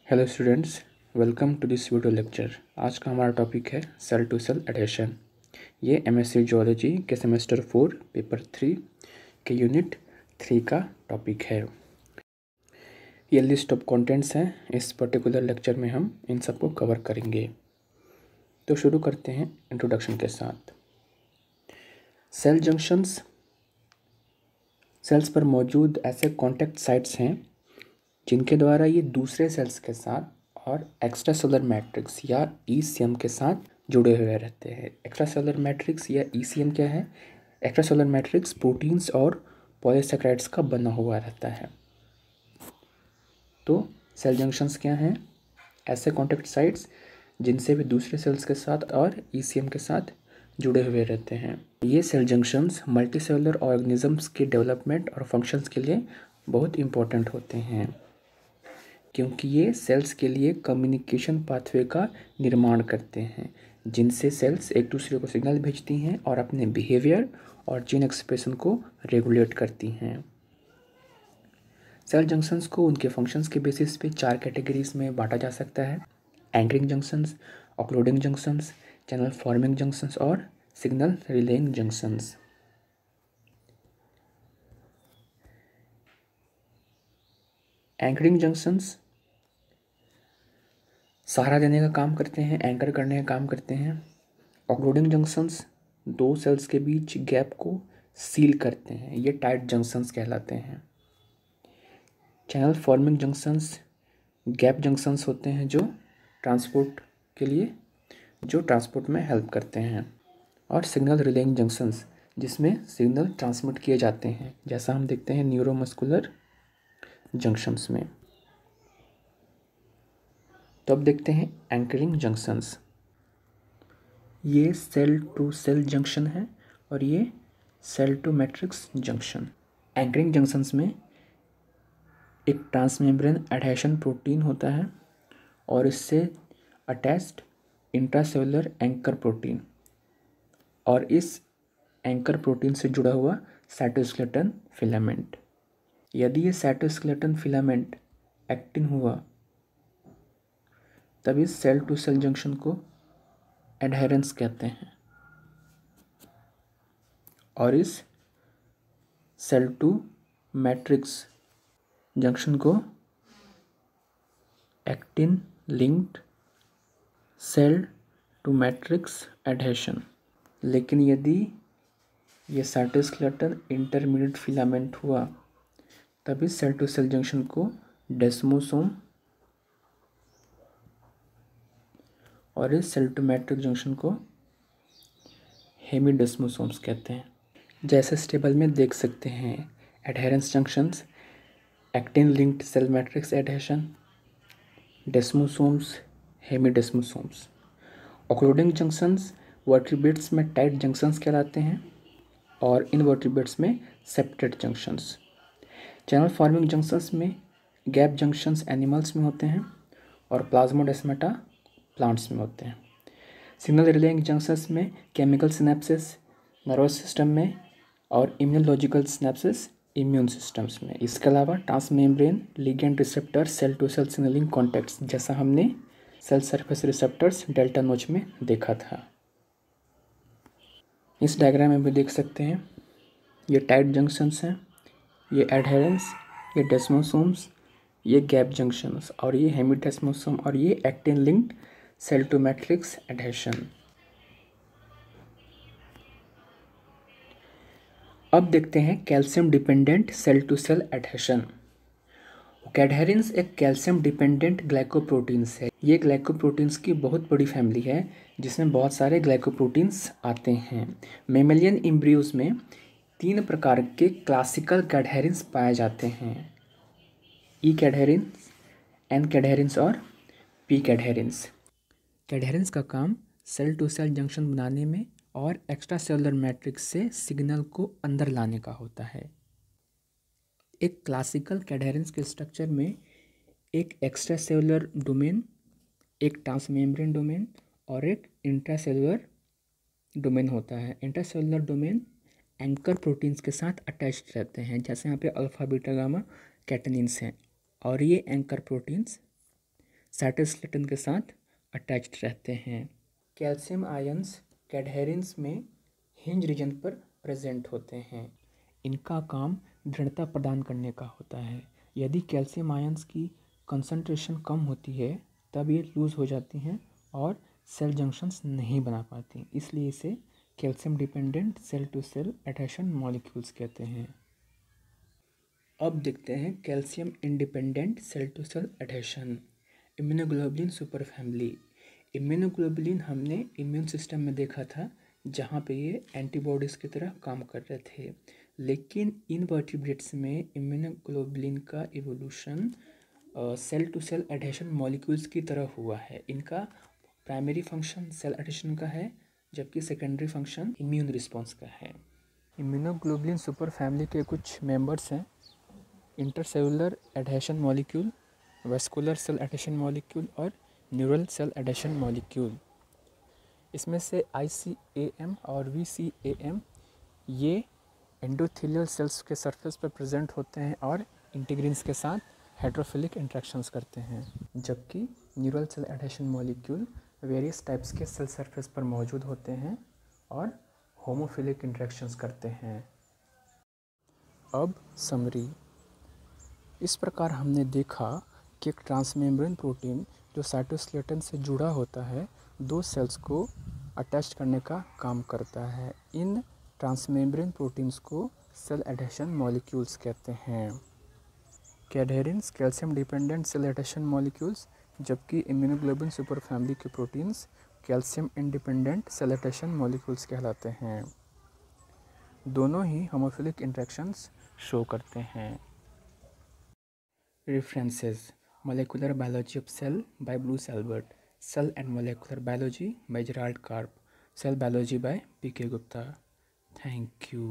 Hello students, welcome to this video lecture. आज का हमारा टॉपिक है सेल टू सेल एडेशन। ये एमएससी जियोलॉजी के सेमेस्टर 4 पेपर 3 के यूनिट 3 का टॉपिक है। ये लिस्ट ऑफ कंटेंट्स हैं। इस पर्टिकुलर लेक्चर में हम इन सबको कवर करेंगे। तो शुरू करते हैं इंट्रोडक्शन के साथ। सेल जंक्शंस सेल्स पर मौजूद ऐसे कॉन्टैक्ट साइट्स हैं जिनके द्वारा ये दूसरे सेल्स के साथ और एक्स्ट्रासेलुलर मैट्रिक्स या ईसीएम के साथ जुड़े हुए रहते हैं। एक्स्ट्रासेलुलर मैट्रिक्स या ईसीएम क्या है? एक्स्ट्रासेलुलर मैट्रिक्स प्रोटीन्स और पॉलीसैकेराइड्स का बना हुआ रहता है। तो सेल जंक्शंस क्या हैं? ऐसे कॉन्टैक्ट साइट्स जिनसे वे दूसरे सेल्स के साथ और ईसीएम के साथ जुड़े हुए रहते हैं। ये सेल जंक्शंस मल्टीसेलुलर ऑर्गेनिजम्स के डेवलपमेंट और फंक्शंस के लिए बहुत इंपॉर्टेंट होते हैं, क्योंकि ये सेल्स के लिए कम्युनिकेशन पाथवे का निर्माण करते हैं, जिनसे सेल्स एक दूसरे को सिग्नल भेजती हैं और अपने बिहेवियर और जीन एक्सप्रेशन को रेगुलेट करती हैं। सेल जंक्शंस को उनके फंक्शंस के बेसिस पे 4 कैटेगरीज में बांटा जा सकता है: anchoring junctions, occluding junctions, channel forming junctions और signal relaying junctions. Anchoring junctions सहारा देने का काम करते हैं, एंकर करने का काम करते हैं। ऑक्लूडिंग जंक्शंस दो सेल्स के बीच गैप को सील करते हैं, ये टाइट जंक्शंस कहलाते हैं। Channel forming junctions gap junctions होते हैं जो ट्रांसपोर्ट में हेल्प करते हैं। और सिग्नल रिलेइंग जंक्शंस जिसमें सिग्नल ट्रांसमिट किए जाते हैं, जैसा हम देखते हैं न्यूरोमस्कुलर जंक्शंस में। तो अब देखते हैं एंकरिंग जंक्शंस। ये सेल टू सेल जंक्शन है और ये cell to matrix junction. Anchoring junctions में एक ट्रांसमेम्ब्रेन एडहेशन प्रोटीन होता है और इससे अटैच्ड इंट्रासेलुलर एंकर प्रोटीन और इस एंकर प्रोटीन से जुड़ा हुआ साइटोस्केलेटन फिलामेंट। यदि ये साइटोस्केलेटन फिलामेंट एक्टिन हुआ तब इस सेल टू सेल जंक्शन को एडहेरेंस कहते हैं और इस सेल टू मैट्रिक्स जंक्शन को actin linked cell to matrix adhesion. लेकिन यदि ये साइटोस्केलेटन इंटरमीडिएट फिलामेंट हुआ तब इस सेल टू सेल जंक्शन को डेस्मोसोम और इस सेल टू मैट्रिक्स जंक्शन को हेमिडेस्मोसोम्स कहते हैं। जैसे इस टेबल में देख सकते हैं, adherens junctions, actin linked cell matrix adhesion, desmosomes, hemidesmosomes. Occluding junctions vertebrates में टाइट जंक्शंस कहलाते हैं और इनवर्टिब्रेट्स में septate junctions. Channel forming junctions में गैप जंक्शंस एनिमल्स में होते हैं और प्लाज्मोडेस्माटा प्लांट्स में होते हैं। सिग्नल रिलेइंग जंक्शंस में केमिकल सिनेप्सिस नर्वस सिस्टम में और इम्यूनोलॉजिकल सिनेप्सिस इम्यून सिस्टम्स में। इसके अलावा transmembrane ligand receptor cell to cell signalling contacts, जैसा हमने सेल सरफेस रिसेप्टर्स डेल्टा नोच में देखा था। इस डायग्राम में भी देख सकते हैं, ये टाइट जंक्शंस हैं, ये एडहेरेंस, ये डेस्मोसोम्स, ये गैप जंक्शंस और ये हेमिडेस्मोसोम और ये actin linked cell to matrix adhesion. अब देखते हैं calcium dependent cell to cell adhesion. Cadherins एक कैल्शियम डिपेंडेंट ग्लाइकोप्रोटीन्स है। ये ग्लाइकोप्रोटीन्स की बहुत बड़ी फैमिली है जिसमें बहुत सारे ग्लाइकोप्रोटीन्स आते हैं। मेमेलियन एम्ब्रियोज में 3 प्रकार के क्लासिकल कैडहेरिन्स पाए जाते हैं: ई कैडहेरिन्स, एन कैडहेरिन्स और पी कैडहेरिन्स। कैडहेरिन्स का काम सेल टू सेल जंक्शन बनाने में और एक्स्ट्रा सेलुलर मैट्रिक्स से सिग्नल को अंदर लाने का होता है। एक क्लासिकल कैडहेरेंस के स्ट्रक्चर में एक एक्स्ट्रा सेलुलर डोमेन, एक ट्रांसमेम्ब्रेन डोमेन और एक इंट्रासेलुलर डोमेन होता है। इंट्रासेलुलर डोमेन एंकर प्रोटीन्स के साथ अटैच्ड रहते हैं, जैसे यहाँ पे अल्फा बीटा गामा कैटेनिन्स हैं, और ये एंकर प्रोटीन्स साइटोस्केलेटन के साथ अटैच्ड रहते हैं। कैल्शियम आयंस कैडहेरिन्स में हिंज रीजन पर प्रेजेंट होते हैं। इनका काम दृढ़ता प्रदान करने का होता है। यदि कैल्शियम आयंस की कंसंट्रेशन कम होती है तब ये लूज़ हो जाती हैं और सेल जंक्शंस नहीं बना पाती, इसलिए इसे calcium dependent cell to cell adhesion molecules कहते हैं। अब देखते हैं calcium independent cell to cell adhesion. Immunoglobulin super family. Immunoglobulin हमने इम्यून सिस्टम में देखा था जहाँ पे ये एंटीबॉडीज़ की तरह काम कर रहे थे, लेकिन इनवर्टिब्रेट्स में इम्यूनोग्लोबुलिन का evolution cell to cell adhesion molecules की तरह हुआ है। इनका प्राइमरी फंक्शन सेल एडहेशन का है, जबकि सेकेंडरी फंक्शन इम्यून रिस्पॉन्स का है। इम्यूनोग्लोबुलिन सुपर फैमिली के कुछ मेंबर्स हैं intercellular adhesion molecule, vascular cell adhesion molecule और न्यूरल सेल एडहेशन मॉलिक्यूल। इसमें से ICAM और VCAM ये एंडोथेलियल सेल्स के सरफेस पर प्रेजेंट होते हैं और इंटीग्रिन्स के साथ हाइड्रोफिलिक इंट्रैक्शंस करते हैं, जबकि neural cell adhesion molecule various types के सेल सरफेस पर मौजूद होते हैं और होमोफिलिक इंट्रैक्शंस करते हैं। अब समरी। इस प्रकार हमने देखा कि एक ट्रांसमेम्ब्रेन प्रोटीन जो साइटोस्केलेटन से जुड़ा होता है दो सेल्स को अटैच करने का काम करता है। इन ट्रांसमेम्ब्रेन प्रोटीन्स को सेल एडहेशन मॉलिक्यूल्स कहते हैं। Cadherins calcium dependent cell adhesion molecules, जबकि इम्यूनोग्लोबुलिन सुपर फैमिली के proteins calcium independent cell adhesion molecules कहलाते हैं। दोनों ही होमोफिलिक इंट्रैक्शंस शो करते हैं। References: Molecular Biology of Cell by Bruce Albert, Cell and Molecular Biology by Gerald Karp, Cell Biology by P.K. Gupta. Thank you.